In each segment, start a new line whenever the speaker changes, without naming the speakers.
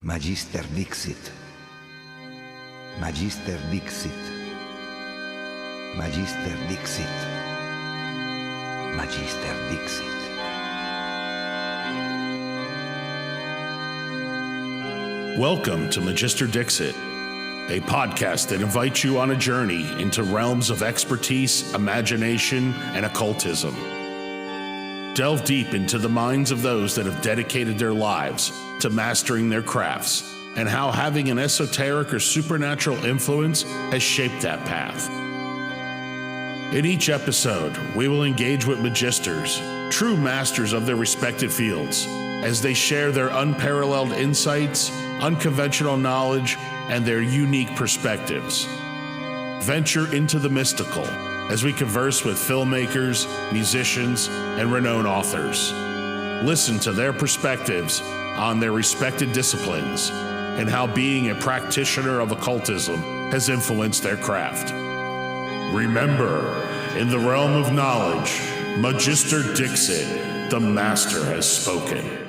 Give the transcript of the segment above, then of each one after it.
Magister Dixit. Magister Dixit. Magister Dixit. Magister Dixit.
Welcome to Magister Dixit, a podcast that invites you on a journey into realms of expertise, imagination, and occultism. Delve deep into the minds of those that have dedicated their lives to mastering their crafts and how having an esoteric or supernatural influence has shaped that path. In each episode, we will engage with magisters, true masters of their respected fields, as they share their unparalleled insights, unconventional knowledge, and their unique perspectives. Venture into the mystical as we converse with filmmakers, musicians, and renowned authors. Listen to their perspectives on their respected disciplines and how being a practitioner of occultism has influenced their craft. Remember, in the realm of knowledge, Magister Dixit, the master has spoken.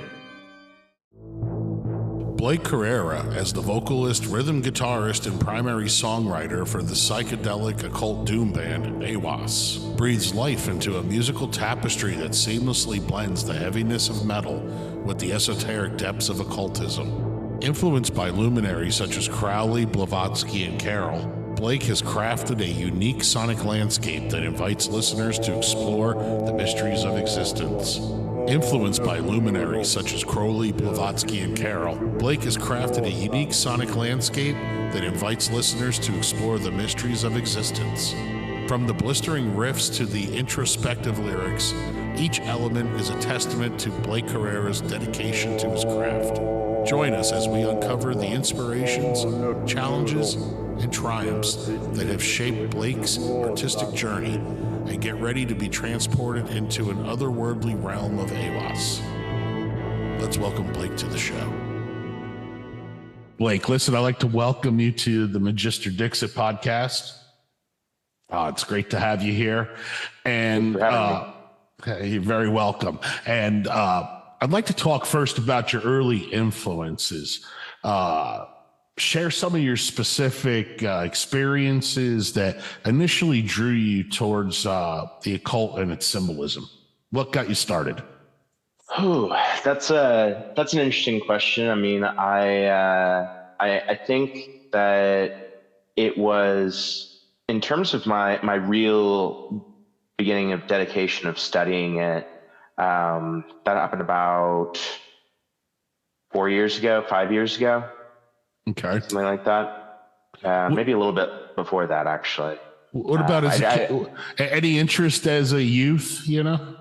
Blake Carrera, as the vocalist, rhythm guitarist, and primary songwriter for the psychedelic occult doom band Aiwass, breathes life into a musical tapestry that seamlessly blends the heaviness of metal with the esoteric depths of occultism. Influenced by luminaries such as Crowley, Blavatsky, and Carroll, Blake has crafted a unique sonic landscape that invites listeners to explore the mysteries of existence. Influenced by luminaries such as Crowley, Blavatsky, and Carroll, Blake has crafted a unique sonic landscape that invites listeners to explore the mysteries of existence. From the blistering riffs to the introspective lyrics, each element is a testament to Blake Carrera's dedication to his craft. Join us as we uncover the inspirations, challenges, and triumphs that have shaped Blake's artistic journey, and get ready to be transported into an otherworldly realm of Aiwass. Let's welcome Blake to the show. Blake, listen, I'd like to welcome you to the Magister Dixit podcast. It's great to have you here. And you're very welcome. And I'd like to talk first about your early influences. Share some of your specific experiences that initially drew you towards the occult and its symbolism. What got you started?
Oh, that's an interesting question. I mean, I think that it was, in terms of my real beginning of dedication of studying it, that happened about 5 years ago. Okay. Something like that. Maybe a little bit before that, actually.
What about any interest as a youth,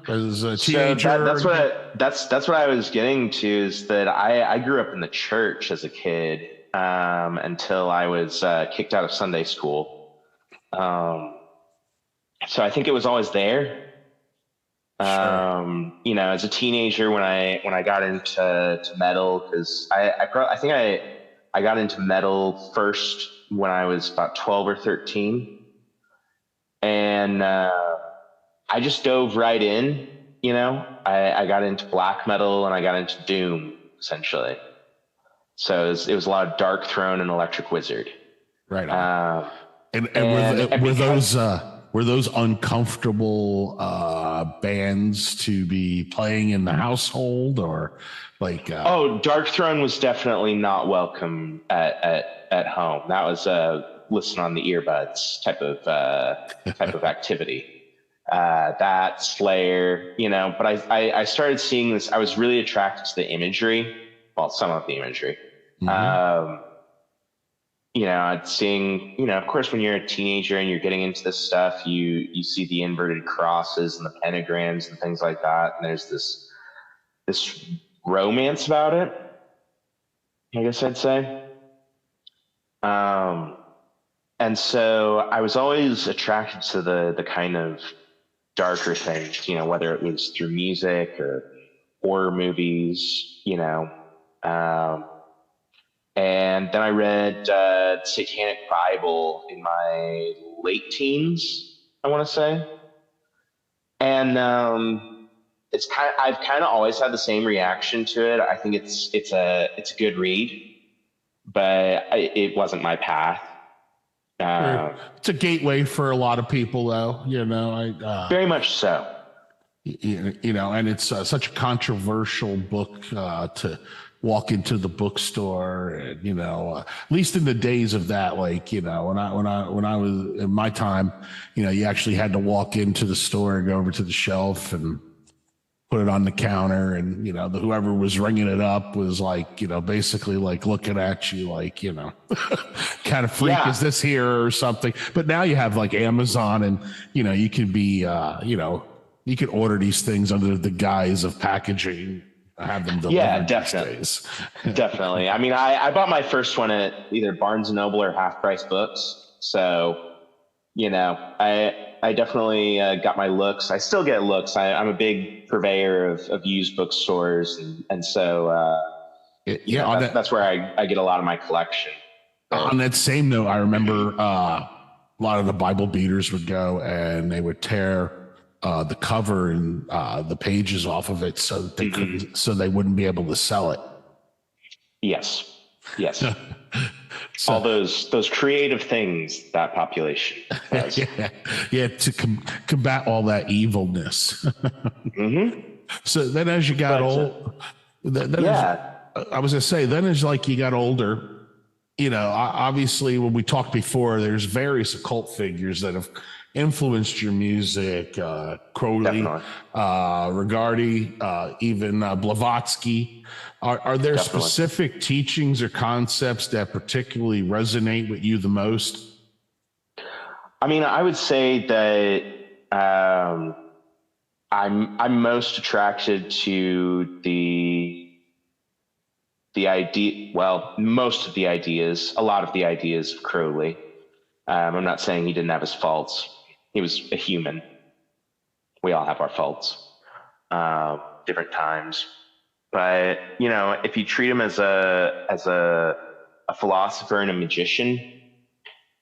as a teenager?
So that's what I was getting to, is that I grew up in the church as a kid until I was kicked out of Sunday school. So I think it was always there. Sure. As a teenager, when I got into metal, because I think I got into metal first when I was about 12 or 13. And I just dove right in, I got into black metal and I got into doom, essentially. So it was a lot of Dark Throne and Electric Wizard.
Right on. Were those uncomfortable bands to be playing in the household, or like?
Dark Throne was definitely not welcome at home. That was listen on the earbuds type of activity. That Slayer, But I started seeing this. I was really attracted to the imagery. Well, some of the imagery. Mm-hmm. Seeing, of course, when you're a teenager and you're getting into this stuff, you see the inverted crosses and the pentagrams and things like that. And there's this romance about it, I guess I'd say. And so I was always attracted to the kind of darker things, whether it was through music or horror movies, and then I read Satanic Bible in my late teens, I want to say. And I've kind of always had the same reaction to it. I think it's a good read. but it wasn't my path.
It's a gateway for a lot of people, though.
Very much so.
And it's such a controversial book to walk into the bookstore, and at least in the days of that, when I was in my time, you actually had to walk into the store and go over to the shelf and put it on the counter, and whoever was ringing it up was basically looking at you kind of freak, is this here or something? But now you have Amazon, and you can be you can order these things under the guise of packaging, have them delivered.
Yeah, definitely. Definitely. I mean, I bought my first one at either Barnes and Noble or Half Price Books. So, I definitely got my looks. I still get looks. I'm a big purveyor of used bookstores. And so, that's where I get a lot of my collection.
On that same note, I remember a lot of the Bible beaters would go and they would tear the cover and the pages off of it so that they couldn't, so they wouldn't be able to sell it.
Yes. So, all those creative things that population does.
To combat all that evilness. So then, as you got old, I was gonna say, then as you got older, obviously when we talked before, there's various occult figures that have influenced your music, Crowley, Regardie, even Blavatsky. Are there specific teachings or concepts that particularly resonate with you the most?
I mean, I would say that I'm most attracted to the idea. Well, most of the ideas, a lot of the ideas of Crowley. I'm not saying he didn't have his faults. He was a human. We all have our faults, different times. But if you treat him as a philosopher and a magician,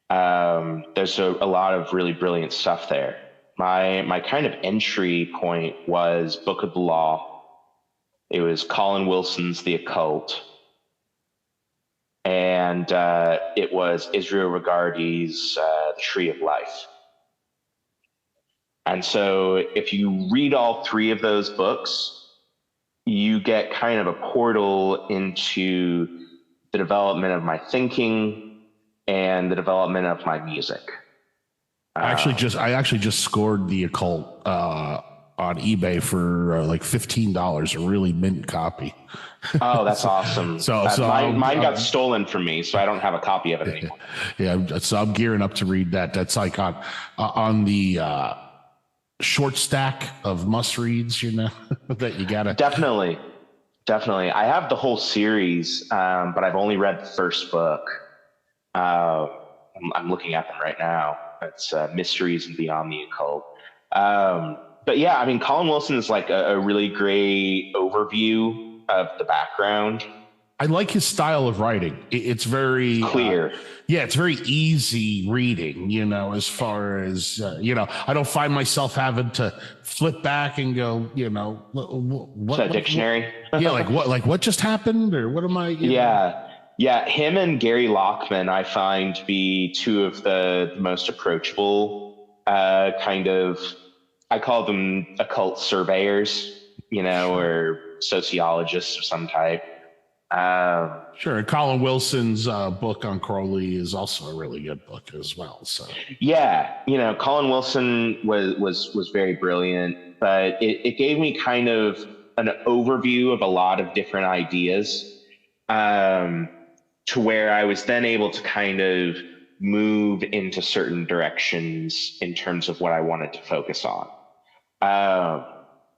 there's a lot of really brilliant stuff there. My kind of entry point was Book of the Law. It was Colin Wilson's The Occult. And it was Israel Regardie's The Tree of Life. And so if you read all three of those books, you get kind of a portal into the development of my thinking and the development of my music. I actually just scored The Occult on eBay for $15, a really mint copy. Oh, that's awesome. So mine got stolen from me, so I don't have a copy of it anymore. Yeah, so I'm gearing up to read that. That's on the short stack of must reads, that you gotta definitely. I have the whole series, but I've only read the first book. I'm looking at them right now. It's Mysteries and Beyond the Occult. But yeah, I mean, Colin Wilson is a really great overview of the background. I like his style of writing. It's very clear. It's very easy reading, as far as, I don't find myself having to flip back and go, what dictionary? What just happened, or what am I? Yeah. Him and Gary Lockman, I find to be two of the most approachable I call them occult surveyors, or sociologists of some type. Sure. And Colin Wilson's book on Crowley is also a really good book as well. So yeah, Colin Wilson was very brilliant, but it gave me kind of an overview of a lot of different ideas, to where I was then able to kind of move into certain directions in terms of what I wanted to focus on.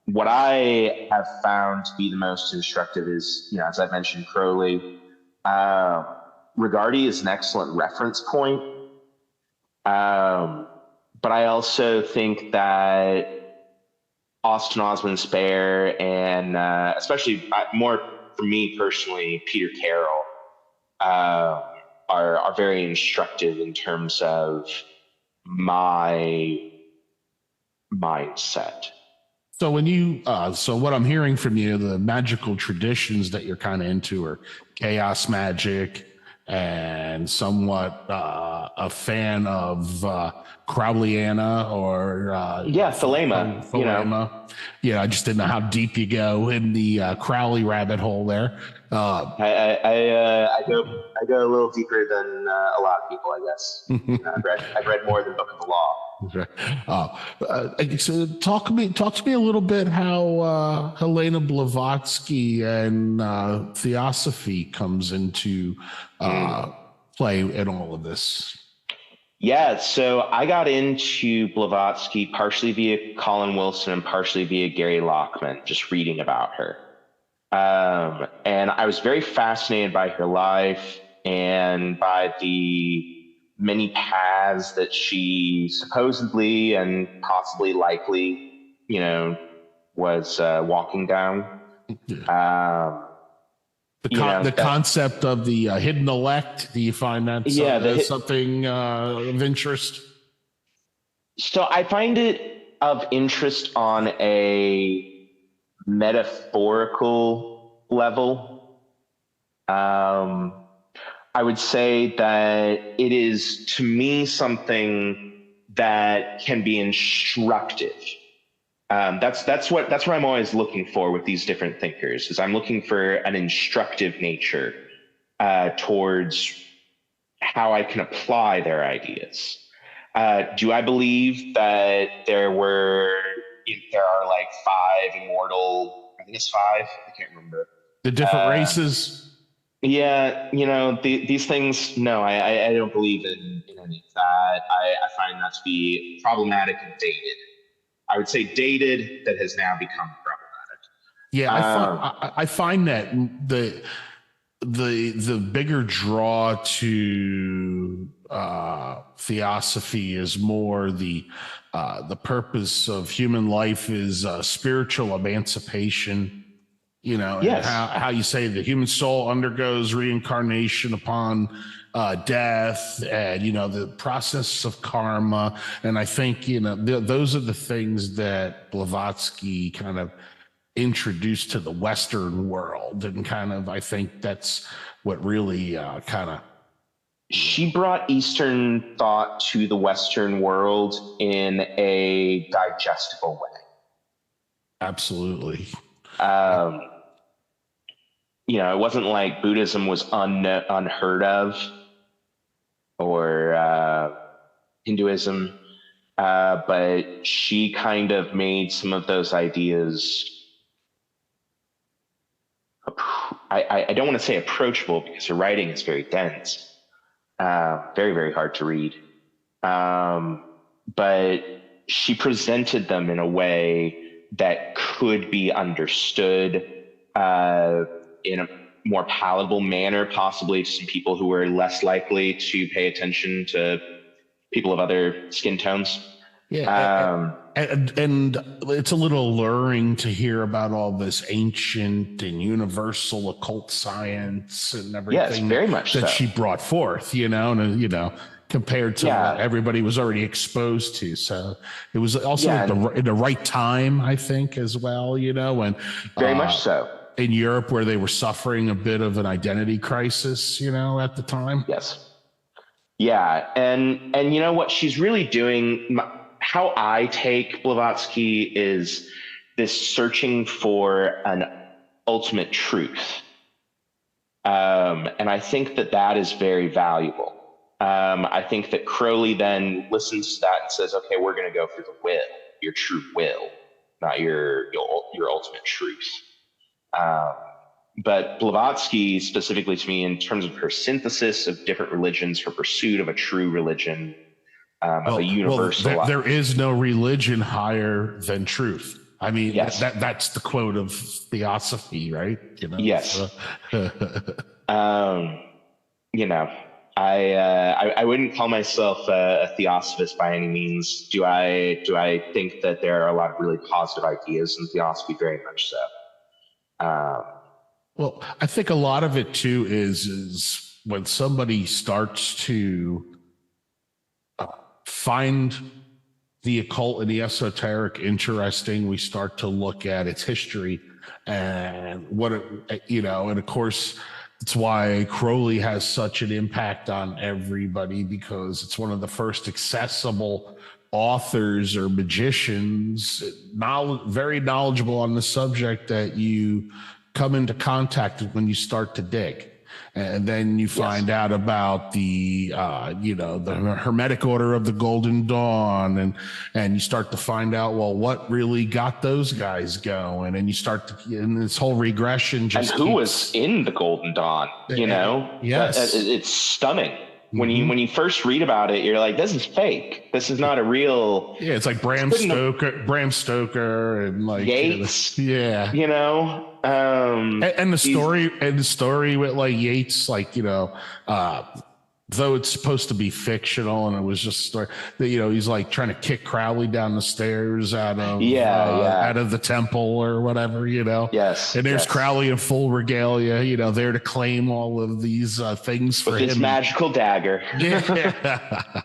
What I have found to be the most instructive is, as I mentioned, Crowley. Regardie is an excellent reference point. But I also think that Austin Osman Spare and especially more for me personally, Peter Carroll, are very instructive in terms of my mindset. So when you, so what I'm hearing from you, the magical traditions that you're kind of into are chaos magic
and somewhat a fan of Crowleyana or
Thelema.
Thelema. I just didn't know how deep you go in the Crowley rabbit hole there.
I go a little deeper than a lot of people, I guess. I've read more than Book of the Law.
So talk to me a little bit how Helena Blavatsky and theosophy comes into play in all of this.
Yeah, so I got into Blavatsky partially via Colin Wilson and partially via Gary Lockman, just reading about her. And I was very fascinated by her life and by the many paths that she supposedly and possibly likely, was walking down.
The concept of the hidden elect, do you find that something of interest?
So I find it of interest on a metaphorical level. I would say that it is, to me, something that can be instructive. That's what I'm always looking for with these different thinkers, is I'm looking for an instructive nature towards how I can apply their ideas. Do I believe that there are like 5 immortal, I think it's 5, I can't remember.
The different races?
Yeah, these things, no, I don't believe in any of that. I find that to be problematic and dated. I would say dated, that has now become problematic.
Yeah, I find that the bigger draw to theosophy is more the purpose of human life is spiritual emancipation.
Yes.
How you say the human soul undergoes reincarnation upon death, and the process of karma. And I think those are the things that Blavatsky kind of introduced to the Western world, and I think that's what really
she brought Eastern thought to the Western world in a digestible way.
Absolutely.
It wasn't like Buddhism was unheard of, or Hinduism, but she kind of made some of those ideas, I don't want to say approachable, because her writing is very dense, very, very hard to read. But she presented them in a way that could be understood in a more palatable manner, possibly to some people who were less likely to pay attention to people of other skin tones.
Yeah, and it's a little alluring to hear about all this ancient and universal occult science and everything.
Yes, very much
that
so.
She brought forth, compared to what everybody was already exposed to. So it was also in the right time, I think, as well, and
very much so.
In Europe, where they were suffering a bit of an identity crisis, at the time.
Yes. Yeah. And what she's really doing, how I take Blavatsky, is this searching for an ultimate truth. And I think that is very valuable. I think that Crowley then listens to that and says, okay, we're going to go for the will, your true will, not your ultimate truth. But Blavatsky, specifically to me, in terms of her synthesis of different religions, her pursuit of a true religion, of a universal.
There is no religion higher than truth. I mean,
yes.
That's the quote of theosophy, right?
Yes. So. I wouldn't call myself a theosophist by any means. Do I think that there are a lot of really positive ideas in theosophy? Very much so.
Well, I think a lot of it too is when somebody starts to find the occult and the esoteric interesting, we start to look at its history and what and of course It's why Crowley has such an impact on everybody, because it's one of the first accessible authors or magicians, very knowledgeable on the subject, that you come into contact with when you start to dig. And then you find out about the Hermetic Order of the Golden Dawn, and you start to find out, well, what really got those guys going, and you start to, and this whole regression just.
And who was in the Golden Dawn?
Yes,
it's stunning. When you first read about it, you're like, this is fake. This is not a real.
Yeah, it's like Bram Stoker, and like
Yates.
And the story with like Yates, like though it's supposed to be fictional, and it was just a story that he's like trying to kick Crowley down the stairs out of the temple or whatever,
Yes.
And there's Crowley in full regalia, there to claim all of these things for
with
him.
his magical dagger.
Yeah.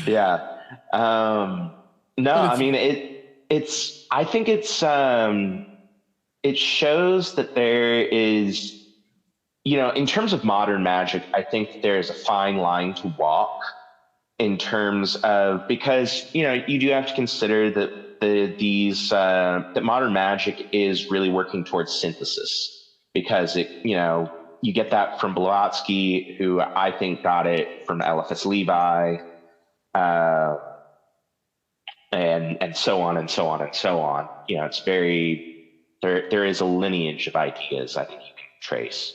Yeah. No, I mean I think it shows that there is. In terms of modern magic, I think there's a fine line to walk in terms of, because, you do have to consider that that modern magic is really working towards synthesis, because you get that from Blavatsky, who I think got it from Eliphas Levi, and so on and so on and so on. It's there is a lineage of ideas I think you can trace.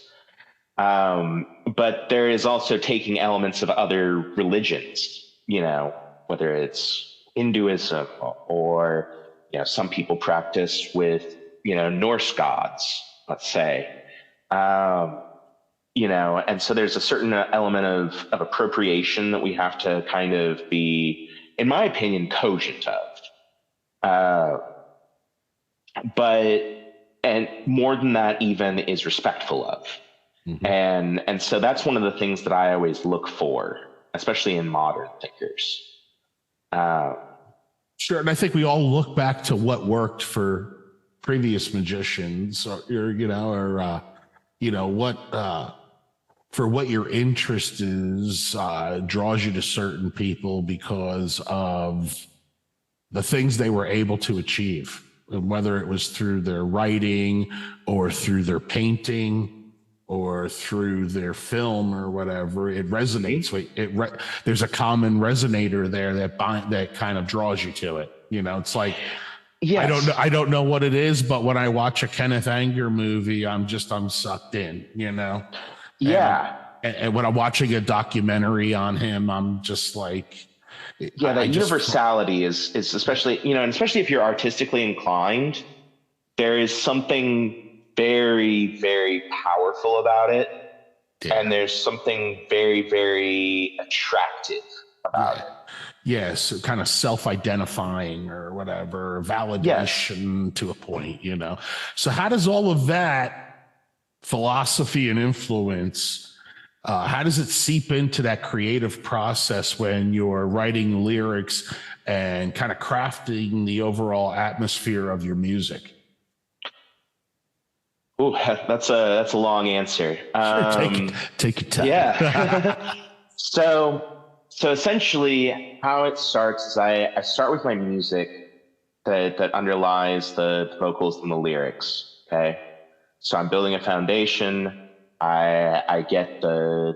But there is also taking elements of other religions, whether it's Hinduism or, some people practice with, Norse gods, let's say, and so there's a certain element of appropriation that we have to kind of be, in my opinion, cogent of, and more than that even is respectful of. Mm-hmm. And so that's one of the things that I always look for, especially in modern thinkers.
Sure. And I think we all look back to what worked for previous magicians, or what your interest is, draws you to certain people because of the things they were able to achieve, whether it was through their writing or through their painting or through their film or whatever. It resonates with it. There's a common resonator there that kind of draws you to it. It's like, yes. I don't know what it is, but when I watch a Kenneth Anger movie, I'm sucked in,
Yeah.
And when I'm watching a documentary on him, I'm just like,
that universality is especially, and especially if you're artistically inclined, there is something very, very powerful about it. Yeah. And there's something very, very attractive about it.
Yes, kind of self-identifying or whatever, validation to a point, So how does all of that philosophy and influence, how does it seep into that creative process when you're writing lyrics and kind of crafting the overall atmosphere of your music?
Oh, that's a long answer.
Sure, take your time.
Yeah. So essentially, how it starts is I start with my music that underlies the vocals and the lyrics. Okay, so I'm building a foundation. I get the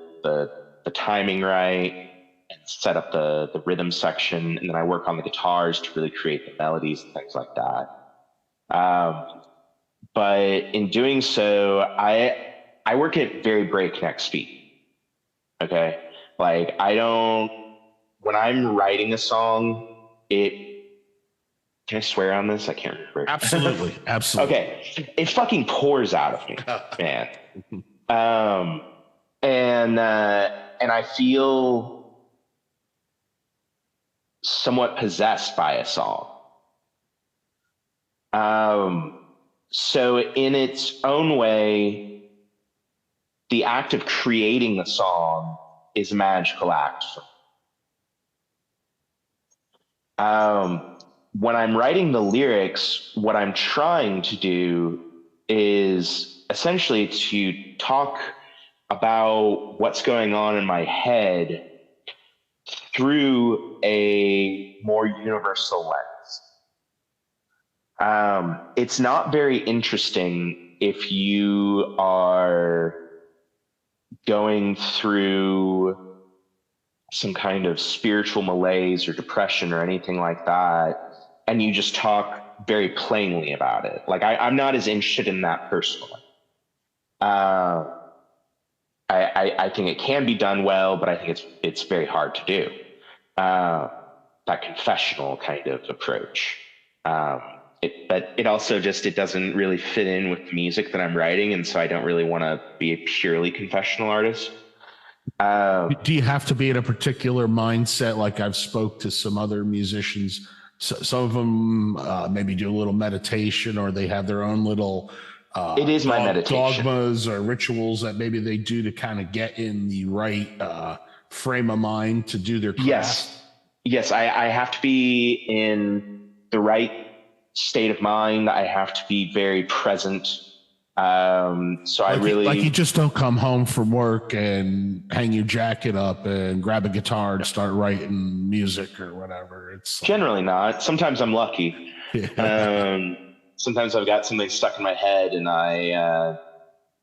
timing right and set up the rhythm section, and then I work on the guitars to really create the melodies and things like that. But in doing so, I work at very breakneck speed. Okay. Like when I'm writing a song, can I swear on this? I can't remember.
Absolutely. Absolutely.
Okay. It fucking pours out of me, man. And I feel somewhat possessed by a song. So in its own way, the act of creating the song is a magical act. When I'm writing the lyrics, what I'm trying to do is essentially to talk about what's going on in my head through a more universal lens. It's not very interesting if you are going through some kind of spiritual malaise or depression or anything like that, and you just talk very plainly about it. Like I'm not as interested in that personally. I think it can be done well, but I think it's very hard to do. That confessional kind of approach. But it also it doesn't really fit in with the music that I'm writing, and so I don't really want to be a purely confessional artist.
Do you have to be in a particular mindset? Like I've spoke to some other musicians, so some of them maybe do a little meditation, or they have their own little
it is my meditation.
Dogmas or rituals that maybe they do to kind of get in the right frame of mind to do their craft.
Yes, I have to be in the right state of mind. I have to be very present. So I really
like you just don't come home from work and hang your jacket up and grab a guitar and start writing music or whatever. It's
generally not. Sometimes I'm lucky. Sometimes I've got something stuck in my head and I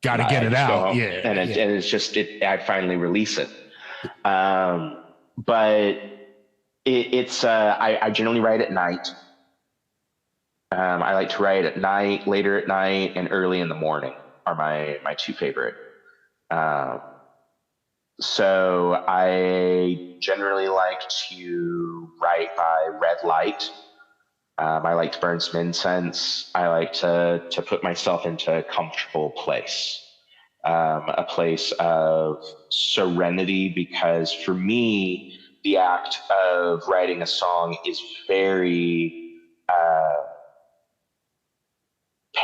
got to get it out.
And it's just I finally release it. But I generally write at night. I like to write at night, later at night, and early in the morning are my two favorite. So I generally like to write by red light. I like to burn some incense. I like to put myself into a comfortable place, a place of serenity, because for me, the act of writing a song is very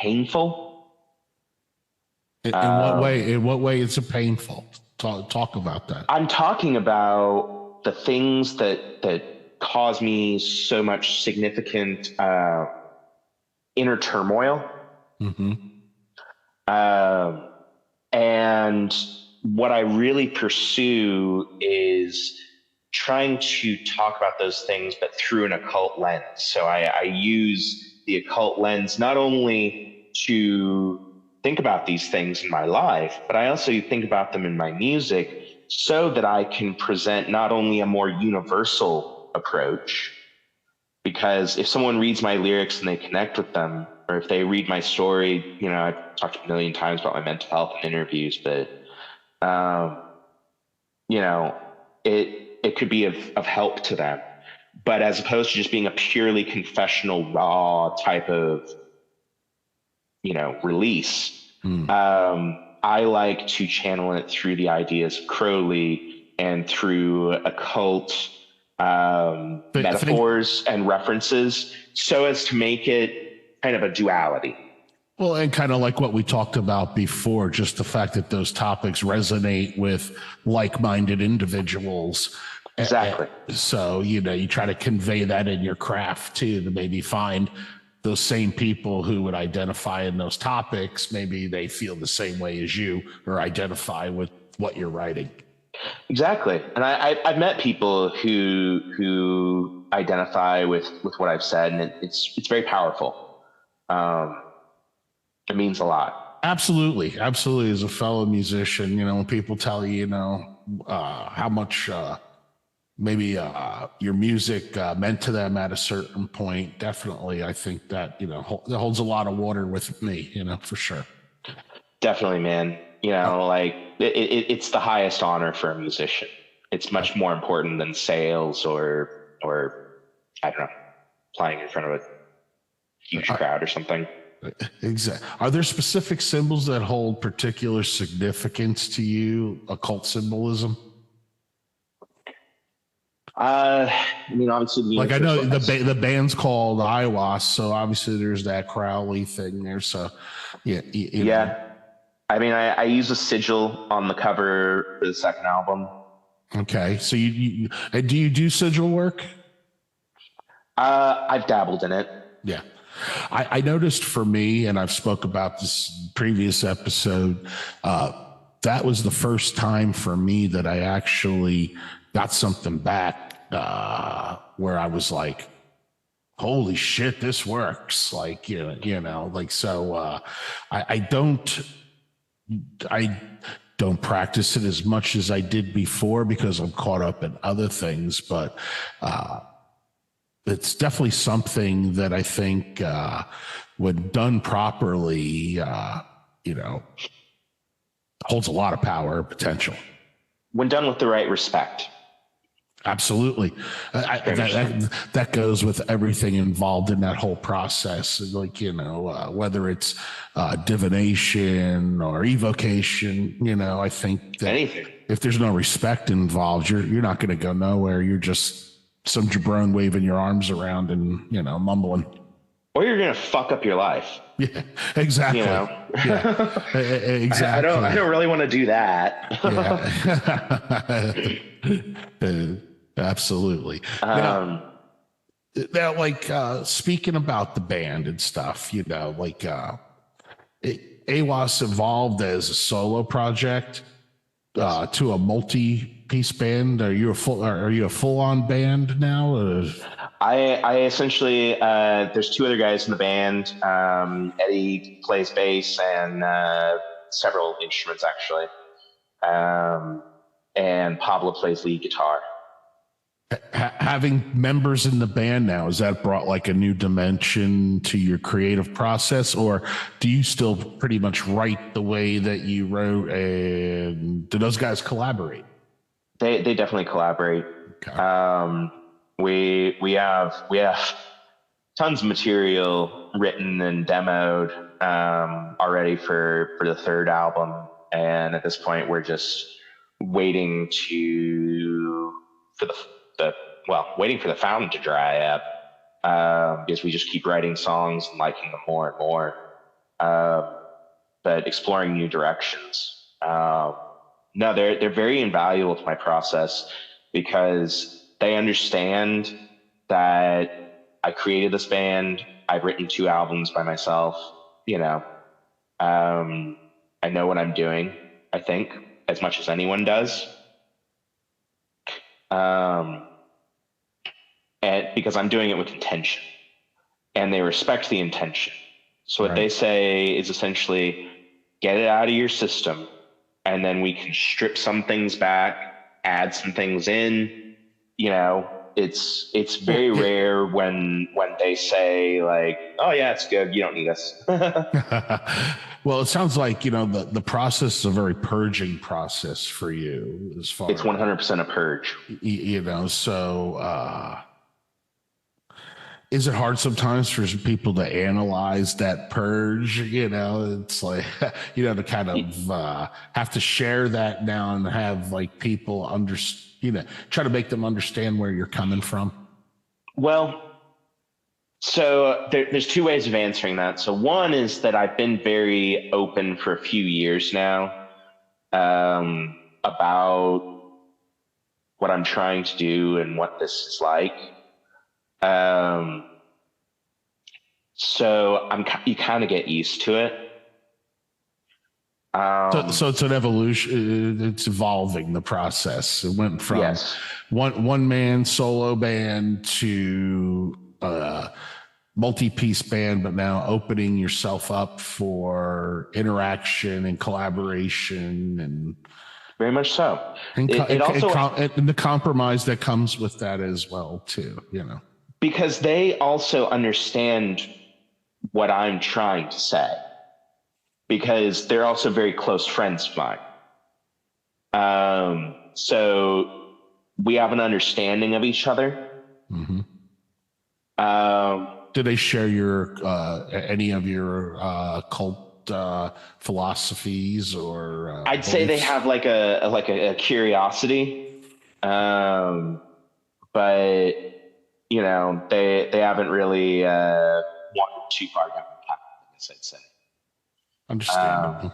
painful.
In what way? In what way is it painful? Talk about that.
I'm talking about the things that cause me so much significant inner turmoil.
Mm-hmm.
And what I really pursue is trying to talk about those things, but through an occult lens. So I use the occult lens not only to think about these things in my life, but I also think about them in my music so that I can present not only a more universal approach, because if someone reads my lyrics and they connect with them, or if they read my story, I've talked a million times about my mental health in interviews, but, it could be of help to them. But as opposed to just being a purely confessional, raw type of, release, I like to channel it through the ideas of Crowley and through occult metaphors and references, so as to make it kind of a duality.
Well, and kind of like what we talked about before, just the fact that those topics resonate with like-minded individuals.
Exactly.
So, you try to convey that in your craft too, to maybe find those same people who would identify in those topics. Maybe they feel the same way as you or identify with what you're writing. Exactly.
And I've met people who identify with what I've said, and it's very powerful. It means a lot.
Absolutely. Absolutely. As a fellow musician, when people tell you, how much, maybe your music meant to them at a certain point, definitely, I think that, it holds a lot of water with me, for sure.
Definitely, man. It's the highest honor for a musician. It's much more important than sales or I don't know, playing in front of a huge crowd or something.
Exactly. Are there specific symbols that hold particular significance to you, occult symbolism?
Obviously,
like I know the band's called Aiwass, so obviously there's that Crowley thing there. So, yeah.
Yeah. I use a sigil on the cover for the second album.
Okay, so you do sigil work?
I've dabbled in it.
Yeah. I noticed for me, and I've spoke about this previous episode, that was the first time for me that I actually got something back where I was like, holy shit, this works. Like, like, so I don't practice it as much as I did before because I'm caught up in other things, but it's definitely something that I think when done properly, holds a lot of power and potential.
When done with the right respect.
Absolutely. That goes with everything involved in that whole process. Like, whether it's divination or evocation, I think that
anything.
If there's no respect involved, you're not going to go nowhere. You're just some jabron waving your arms around and, mumbling.
Or you're going to fuck up your life.
Yeah, exactly. Yeah, exactly.
I don't really want to do that.
Yeah. Absolutely. Now, like speaking about the band and stuff, Aiwass evolved as a solo project to a multi-piece band. Are you a full-on band now? Or?
I essentially there's two other guys in the band. Eddie plays bass and several instruments actually, and Pablo plays lead guitar.
Having members in the band now, has that brought like a new dimension to your creative process, or do you still pretty much write the way that you wrote, and do those guys collaborate?
They definitely collaborate.
Okay.
We have tons of material written and demoed already for the third album, and at this point we're just waiting for the fountain to dry up, because we just keep writing songs and liking them more and more, but exploring new directions. No, they're very invaluable to my process because they understand that I created this band. I've written 2 albums by myself. I know what I'm doing, I think, as much as anyone does. And because I'm doing it with intention, and they respect the intention. So what they say is essentially, get it out of your system, and then we can strip some things back, add some things in. It's very rare when they say like, oh yeah, it's good, you don't need us.
Well, it sounds like, the process is a very purging process for you as far
it's 100% a purge.
So is it hard sometimes for people to analyze that purge? It's like, to kind of have to share that now and have like people try to make them understand where you're coming from. Well,
so there's 2 ways of answering that. So one is that I've been very open for a few years now about what I'm trying to do and what this is like. So you kind of get used to it.
So it's an evolution. It's evolving the process. It went from one man solo band to multi-piece band, but now opening yourself up for interaction and collaboration, and
very much so.
And the compromise that comes with that as well, too.
Because they also understand what I'm trying to say, because they're also very close friends of mine. So we have an understanding of each other.
Mm-hmm. Do they share any of your occult philosophies or?
I'd say they have like a curiosity, but they haven't really wandered too far down the path, I guess I'd say.
Understandable.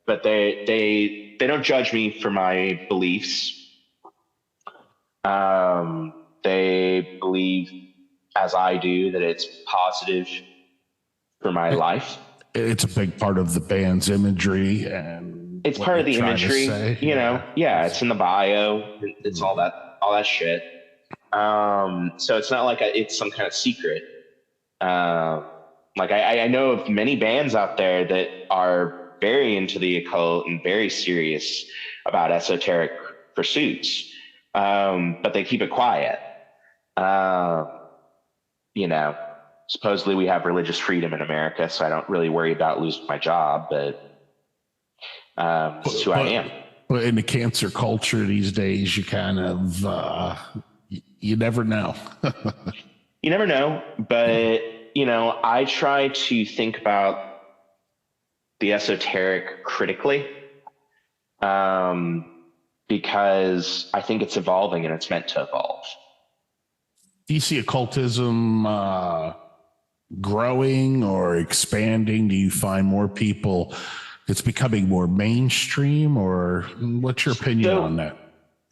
But they don't judge me for my beliefs. They believe as I do, that it's positive for my life.
It's a big part of the band's imagery, and
it's part of the imagery, you know. Yeah, it's in the bio. It's all that shit. So it's not like it's some kind of secret. Like I know of many bands out there that are very into the occult and very serious about esoteric pursuits, but they keep it quiet. You know, supposedly we have religious freedom in America, so I don't really worry about losing my job, but it's who I am.
But in the cancer culture these days, you kind of, you never know.
You never know, but, you know, I try to think about the esoteric critically, because I think it's evolving and it's meant to evolve.
Do you see occultism growing or expanding? Do you find more people, it's becoming more mainstream, or what's your opinion on that?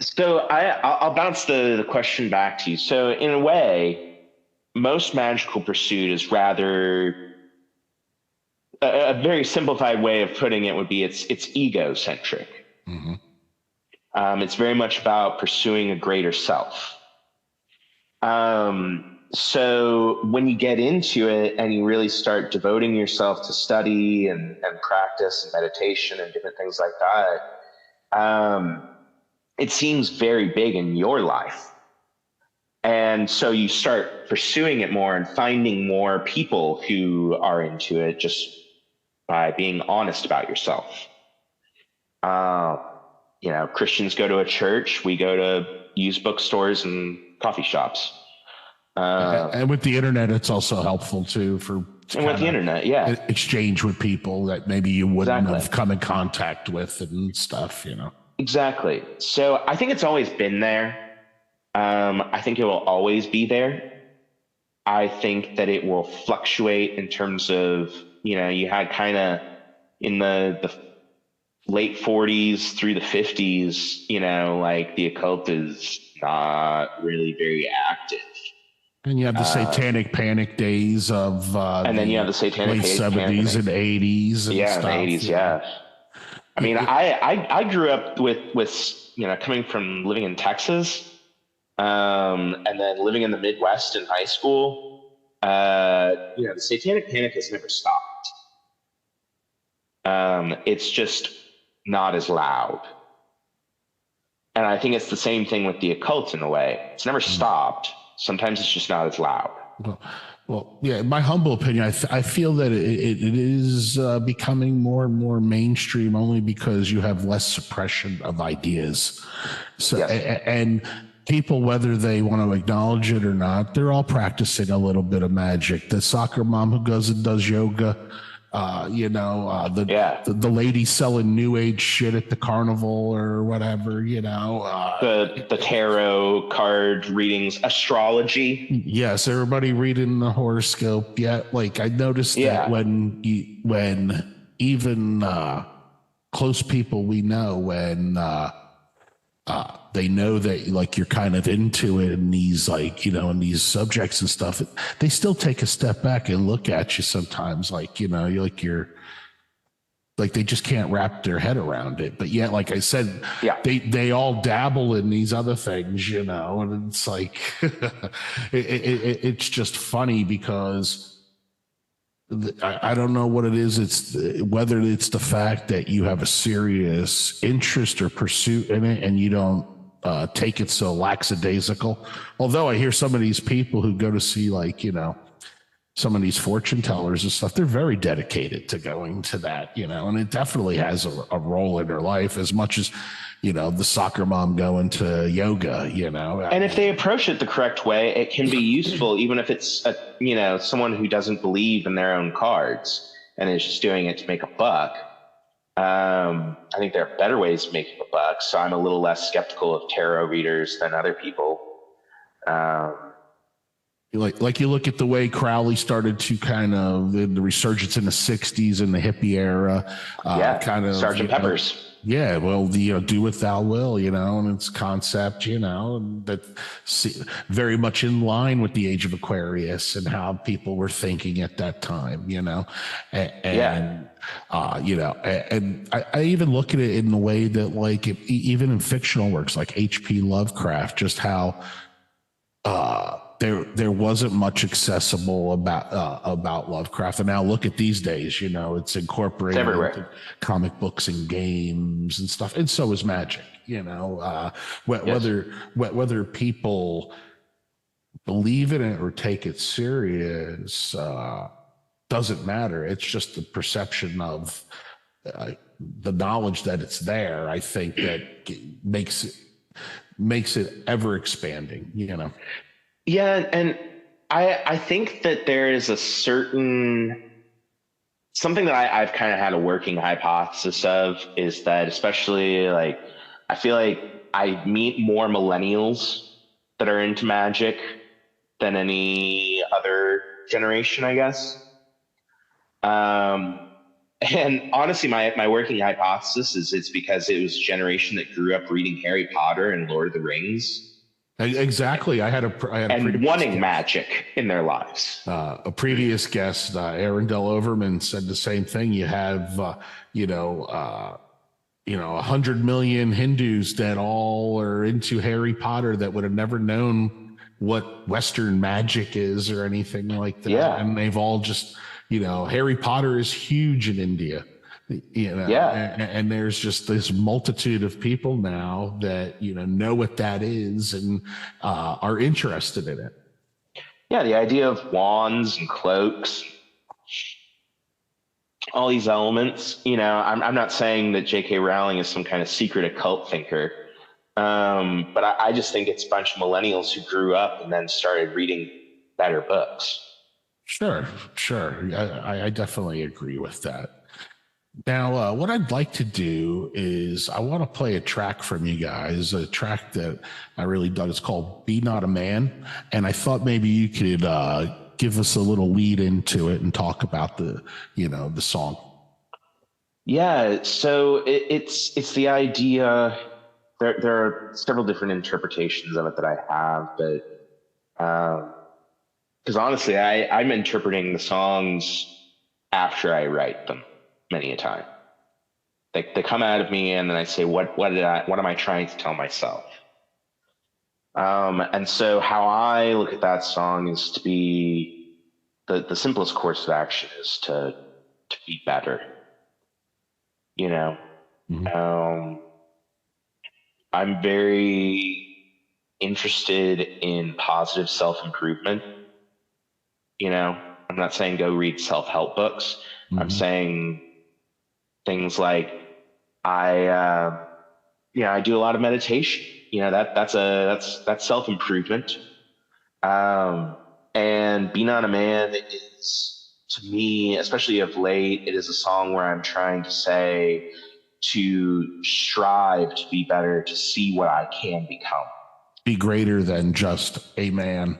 So I'll bounce the question back to you. So in a way, most magical pursuit is rather a very simplified way of putting it would be it's egocentric. Mm-hmm. It's very much about pursuing a greater self. So when you get into it and you really start devoting yourself to study and practice and meditation and different things like that, it seems very big in your life. And so you start pursuing it more and finding more people who are into it just by being honest about yourself. You know, Christians go to a church, we go to used bookstores and coffee shops.
And with the internet, it's also helpful too
and with the internet, yeah,
exchange with people that maybe you wouldn't have come in contact with and stuff, you know.
Exactly. So I think it's always been there. I think it will always be there. I think that it will fluctuate in terms of, you know, you had kind of in the late 40s through the 50s, you know, like the occult is not really very active.
And you have the satanic panic days of
and then you have the satanic
late 70s and 80s. And
yeah,
stuff.
In the 80s, yeah. I mean, I grew up with you know, coming from living in Texas, and then living in the Midwest in high school. You know, the satanic panic has never stopped. It's just not as loud. And I think it's the same thing with the occult in a way. It's never stopped. Sometimes it's just not as loud.
Well, yeah, in my humble opinion, I feel that it is becoming more and more mainstream only because you have less suppression of ideas. So, yes. And people, whether they want to acknowledge it or not, they're all practicing a little bit of magic. The soccer mom who goes and does yoga, you know, the lady selling new age shit at the carnival or whatever, you know,
the tarot card readings, astrology.
Yes. Everybody reading the horoscope. Yeah. Like I noticed that when even, close people we know, when, they know that like you're kind of into it and these like, you know, and these subjects and stuff, they still take a step back and look at you sometimes like, you know, you're like, they just can't wrap their head around it. But yet, like I said, they all dabble in these other things, you know, and it's like, it's just funny because I don't know what it is. It's whether it's the fact that you have a serious interest or pursuit in it and you don't take it so lackadaisical. Although I hear some of these people who go to see like, you know, some of these fortune tellers and stuff, they're very dedicated to going to that, you know, and it definitely has a role in their life as much as, you know, the soccer mom going to yoga, you know.
And if they approach it the correct way, it can be useful, even if it's, you know, someone who doesn't believe in their own cards and is just doing it to make a buck. I think there are better ways of making a buck. So I'm a little less skeptical of tarot readers than other people.
Like you look at the way Crowley started to kind of the resurgence in the 60s and the hippie era.
Kind of Sgt. Pepper's.
Yeah, well, the do what thou will, and its concept, that very much in line with the age of Aquarius and how people were thinking at that time, and I even look at it in the way that, like, even in fictional works like H.P. Lovecraft, just how there wasn't much accessible about Lovecraft, and now look at these days. It's incorporated into comic books and games and stuff, and so is magic. Whether people believe in it or take it serious doesn't matter. It's just the perception of the knowledge that it's there. I think that makes it ever expanding.
Yeah, and I think that there is something that I've kind of had a working hypothesis of, is that, especially, like, I feel like I meet more millennials that are into magic than any other generation, I guess. And honestly, my working hypothesis is it's because it was a generation that grew up reading Harry Potter and Lord of the Rings.
Exactly. I had a
wanting magic in their lives.
A previous guest, Arundel Overman, said the same thing. You have, 100 million Hindus that all are into Harry Potter that would have never known what Western magic is or anything like that.
Yeah.
And they've all just, Harry Potter is huge in India. And there's just this multitude of people now that know what that is and are interested in it.
Yeah, the idea of wands and cloaks, all these elements. I'm not saying that J.K. Rowling is some kind of secret occult thinker, but I just think it's a bunch of millennials who grew up and then started reading better books. Sure.
I definitely agree with that. Now, what I'd like to do is I want to play a track from you guys, a track that I really dug. It's called Be Not a Man. And I thought maybe you could give us a little lead into it and talk about the song.
Yeah, so it's the idea. There are several different interpretations of it that I have, but because honestly, I'm interpreting the songs after I write them. Many a time, they come out of me, and then I say, what am I trying to tell myself? And so how I look at that song is to be the simplest course of action is to be better. Mm-hmm. I'm very interested in positive self-improvement. I'm not saying go read self-help books. Mm-hmm. I'm saying things like I do a lot of meditation. That's self-improvement. And Be Not a Man is, to me, especially of late, it is a song where I'm trying to say to strive to be better, to see what I can become.
Be greater than just a man.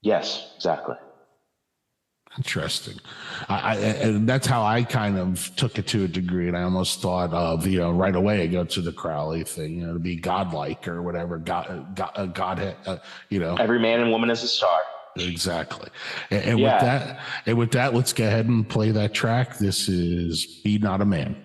Yes, exactly.
Interesting. And that's how I kind of took it to a degree. And I almost thought of, right away I go to the Crowley thing, to be godlike or whatever, Godhead,
Every man and woman is a star.
Exactly. And with that, let's go ahead and play that track. This is Be Not a Man.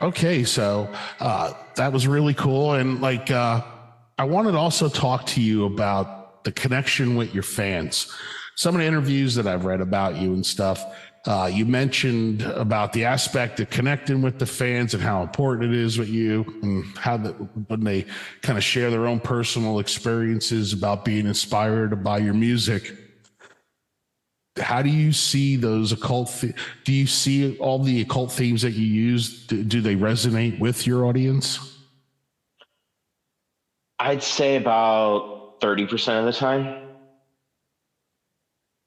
Okay, so that was really cool. And like, I wanted to also talk to you about the connection with your fans. Some of the interviews that I've read about you and stuff, you mentioned about the aspect of connecting with the fans and how important it is with you, and how that when they kind of share their own personal experiences about being inspired by your music. How do you see those occult? Do you see all the occult themes that you use? Do they resonate with your audience?
I'd say about 30% of the time.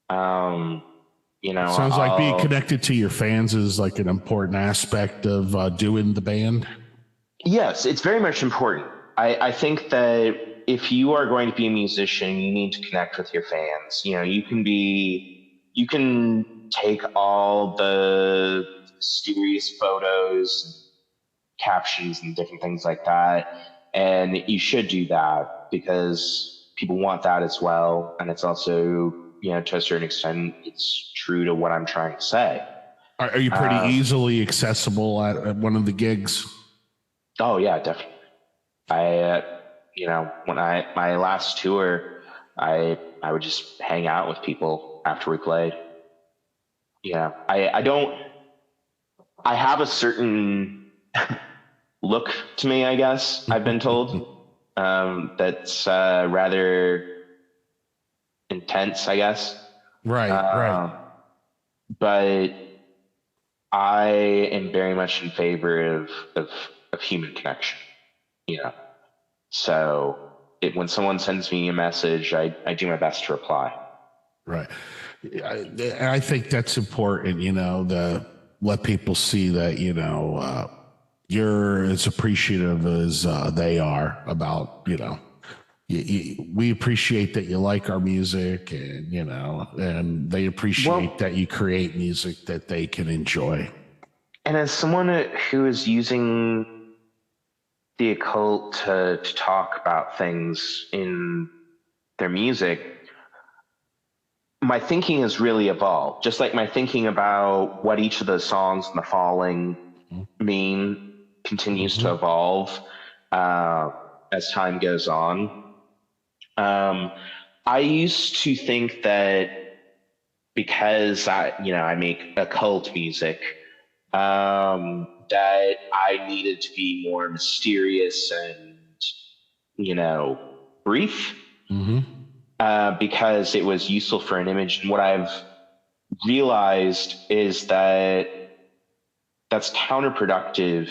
Sounds like being connected to your fans is like an important aspect of doing the band.
Yes, it's very much important. I think that if you are going to be a musician, you need to connect with your fans. You can take all the serious photos, captions, and different things like that, and you should do that because people want that as well. And it's also, to a certain extent, it's true to what I'm trying to say.
Are you pretty easily accessible at one of the gigs?
Oh yeah, definitely. when my last tour, I would just hang out with people after we played. Yeah, I have a certain look to me, I guess, I've been told, that's rather intense, I guess.
Right.
But I am very much in favor of human connection, So when someone sends me a message, I do my best to reply.
Right. I think that's important, to let people see that, you're as appreciative as they are about, we appreciate that you like our music, and, and they appreciate that you create music that they can enjoy.
And as someone who is using the occult to talk about things in their music, my thinking has really evolved. Just like my thinking about what each of the songs in The Falling mean continues to evolve as time goes on. I used to think that because I make occult music, that I needed to be more mysterious and, brief, because it was useful for an image. And what I've realized is that that's counterproductive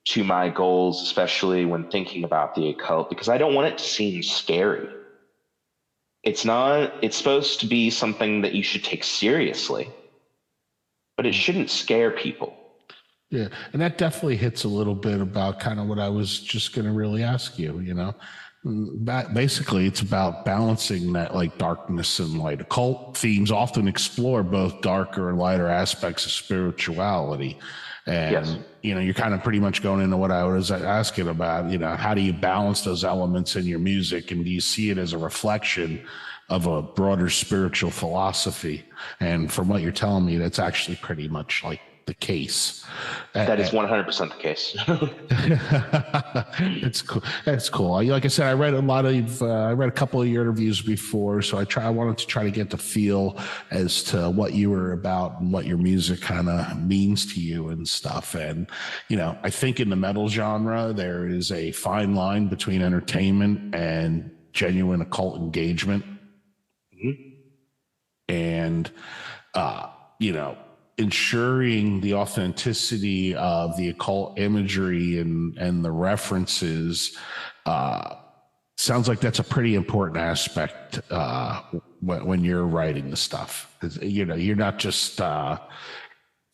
to my goals, especially when thinking about the occult, because I don't want it to seem scary. It's supposed to be something that you should take seriously, but it shouldn't scare people.
Yeah. And that definitely hits a little bit about kind of what I was just going to really ask you, basically it's about balancing that like darkness and light. Occult themes often explore both darker and lighter aspects of spirituality. And,
yes.
You're kind of pretty much going into what I was asking about, how do you balance those elements in your music? And do you see it as a reflection of a broader spiritual philosophy? And from what you're telling me, that's actually pretty much like the case.
That is 100% the case.
It's cool. That's cool. Like I said, I read a couple of your interviews before, so I wanted to try to get the feel as to what you were about and what your music kind of means to you and stuff. And, I think in the metal genre, there is a fine line between entertainment and genuine occult engagement. And, ensuring the authenticity of the occult imagery and the references sounds like that's a pretty important aspect when you're writing the stuff. You're not just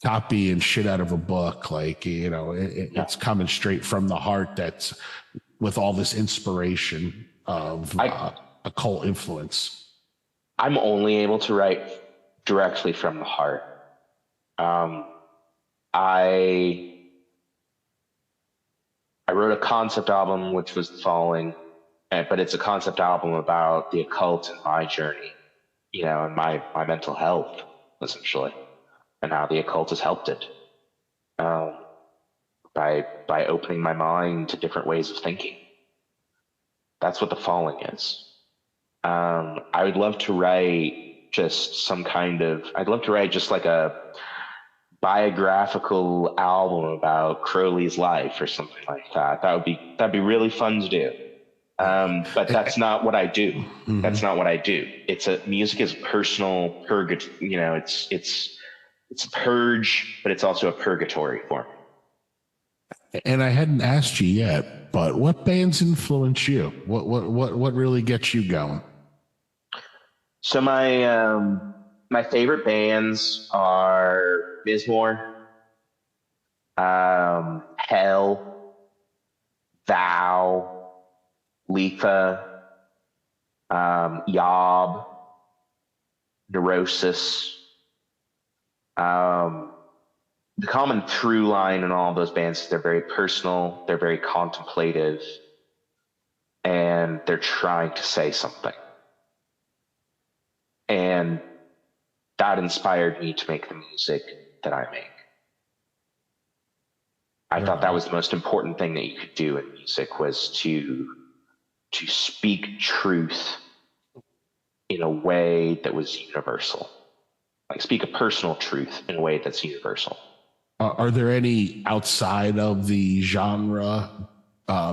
copying shit out of a book. Like, it's coming straight from the heart. That's with all this inspiration of occult influence.
I'm only able to write directly from the heart. I wrote a concept album, which was The Falling, but it's a concept album about the occult and my journey, and my mental health, essentially, and how the occult has helped it, by opening my mind to different ways of thinking. That's what The Falling is. I would love to write just like a biographical album about Crowley's life or something like that. That'd be really fun to do. But that's not what I do. That's not what I do. Music is a personal purgatory. It's a purge, but it's also a purgatory for me.
And I hadn't asked you yet, but what bands influence you? What really gets you going?
So my favorite bands are Bizmore, Hell, Vow, Letha, Yob, Neurosis. The common through line in all of those bands is they're very personal, they're very contemplative, and they're trying to say something. And that inspired me to make the music that I make. I thought that was the most important thing that you could do in music, was to to speak truth in a way that was universal, like speak a personal truth in a way that's universal.
Are there any outside of the genre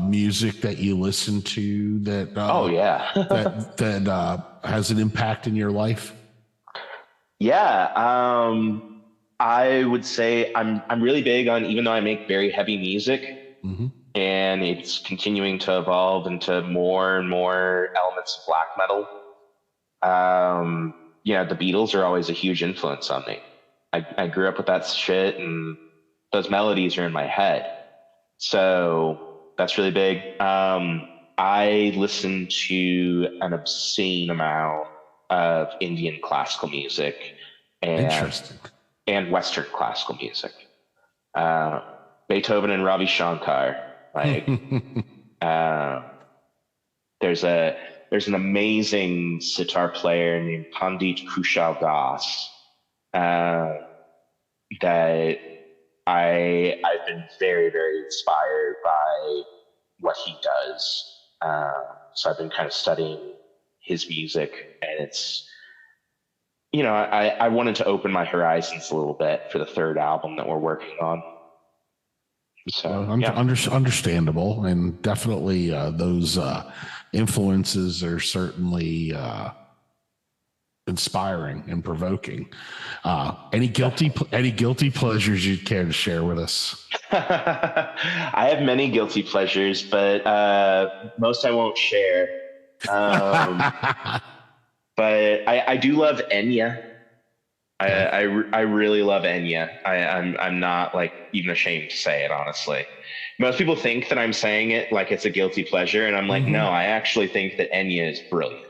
music that you listen to that?
Oh yeah,
that has an impact in your life?
Yeah, I would say I'm really big on, even though I make very heavy music, and it's continuing to evolve into more and more elements of black metal. Yeah, the Beatles are always a huge influence on me. I grew up with that shit, and those melodies are in my head. So that's really big. I listen to an obscene amount of Indian classical music and Western classical music. Beethoven and Ravi Shankar. Like, there's an amazing sitar player named Pandit Kushal Das that I've been very, very inspired by what he does. So I've been kind of studying his music, and it's, you know, I wanted to open my horizons a little bit for the third album that we're working on. So
understandable, and definitely those influences are certainly inspiring and provoking. Any guilty pleasures you'd care to share with us?
I have many guilty pleasures, but most I won't share. But I do love Enya. I really love Enya. I'm not like even ashamed to say it, honestly. Most people think that I'm saying it like it's a guilty pleasure, and I'm like, no, I actually think that Enya is brilliant.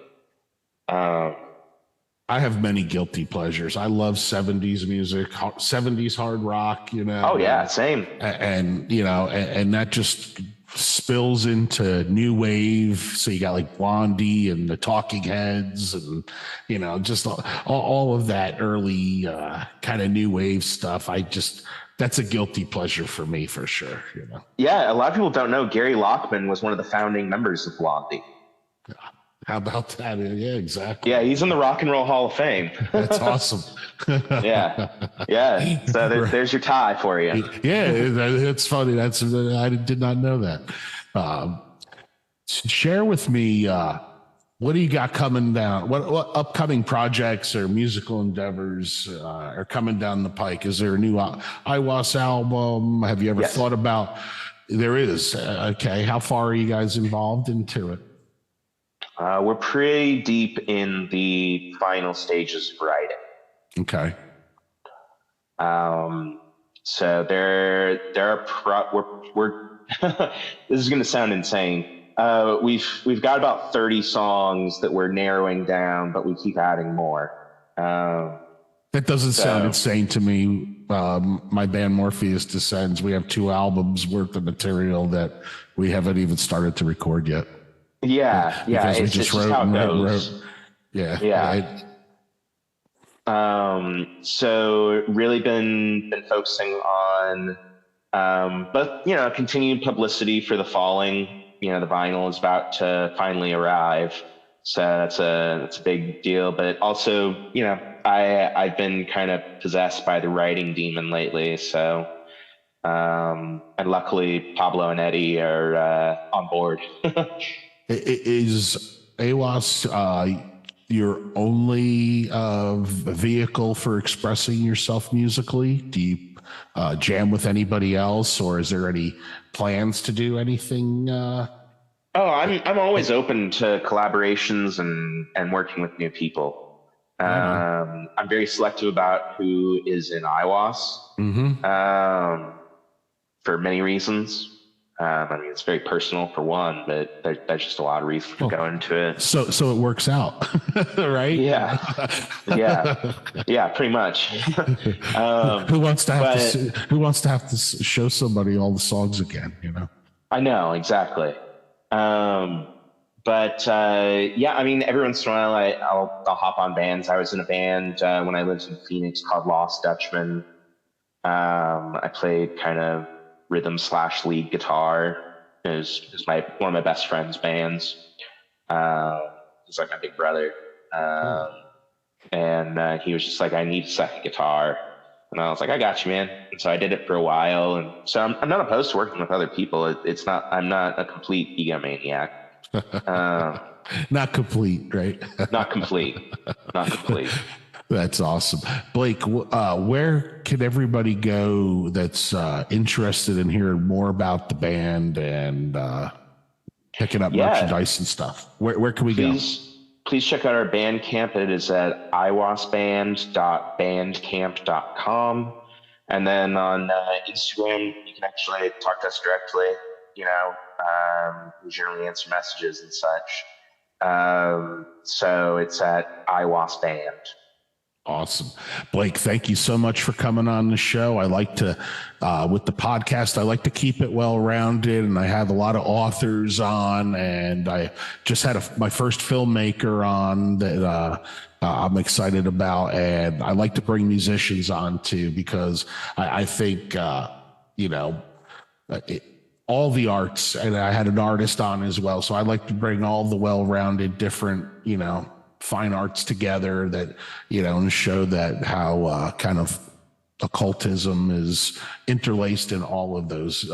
I have many guilty pleasures. I love 70s music, 70s hard rock, you know.
Oh yeah, same.
And you know, and that just spills into new wave. So you got like Blondie and the Talking Heads, and you know, just all of that early kind of new wave stuff. That's a guilty pleasure for me, for sure. You know.
Yeah, a lot of people don't know Gary Lockman was one of the founding members of Blondie.
Yeah. How about that? Yeah, exactly.
Yeah, he's in the Rock and Roll Hall of Fame.
That's awesome.
Yeah. So there's your tie for you.
Yeah, it's funny. I did not know that. Share with me, what do you got coming down? What upcoming projects or musical endeavors are coming down the pike? Is there a new Aiwass album? Have you ever thought about? There is. Okay. How far are you guys involved into it?
We're pretty deep in the final stages of writing.
Okay.
So there are we're this is going to sound insane. We've got about 30 songs that we're narrowing down, but we keep adding more.
That doesn't sound insane to me. My band Morpheus Descends, we have 2 albums worth of material that we haven't even started to record yet.
Yeah.
Because we just wrote
how it
and
goes.
Yeah.
So really been focusing on, but you know, continued publicity for The Falling. You know, the vinyl is about to finally arrive, so that's a big deal. But also, you know, I've been kind of possessed by the writing demon lately, so. And luckily, Pablo and Eddie are on board.
Is Aiwass your only vehicle for expressing yourself musically? Do you jam with anybody else, or is there any plans to do anything?
I'm always open to collaborations and working with new people. I'm very selective about who is in Aiwass, for many reasons. I mean, it's very personal for one, but there's just a lot of reasons to go into it.
So it works out, right?
Yeah, pretty much.
Who wants to have to show somebody all the songs again? You know.
I know, exactly. But I mean, every once in a while, I'll hop on bands. I was in a band when I lived in Phoenix called Lost Dutchman. I played kind of rhythm / lead guitar. is one of my best friend's bands. He's like my big brother. And he was just like, I need a second guitar. And I was like, I got you, man. And so I did it for a while. And so I'm not opposed to working with other people. I'm not a complete egomaniac.
Not complete, right?
Not complete.
That's awesome. Blake, where can everybody go that's interested in hearing more about the band and picking up merchandise and stuff? Where can we go?
Please check out our Bandcamp. It is at aiwassband.bandcamp.com. And then on Instagram, you can actually talk to us directly. We generally answer messages and such. So it's at Aiwass Band.
Awesome. Blake, thank you so much for coming on the show. I like to, with the podcast, I like to keep it well-rounded, and I have a lot of authors on, and I just had my first filmmaker on that I'm excited about, and I like to bring musicians on too, because I think, all the arts, and I had an artist on as well. So I like to bring all the well-rounded different, fine arts together that, and show that how kind of occultism is interlaced in all of those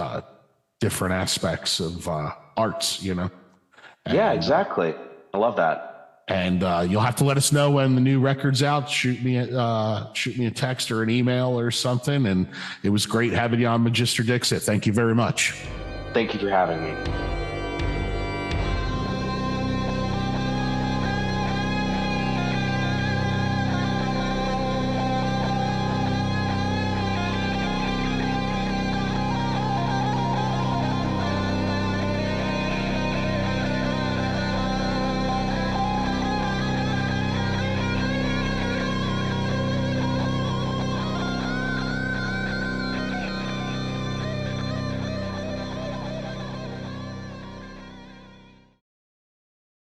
different aspects of arts, And,
yeah, exactly. I love that.
And you'll have to let us know when the new record's out. Shoot me a text or an email or something. And it was great having you on Magister Dixit. Thank you very much.
Thank you for having me.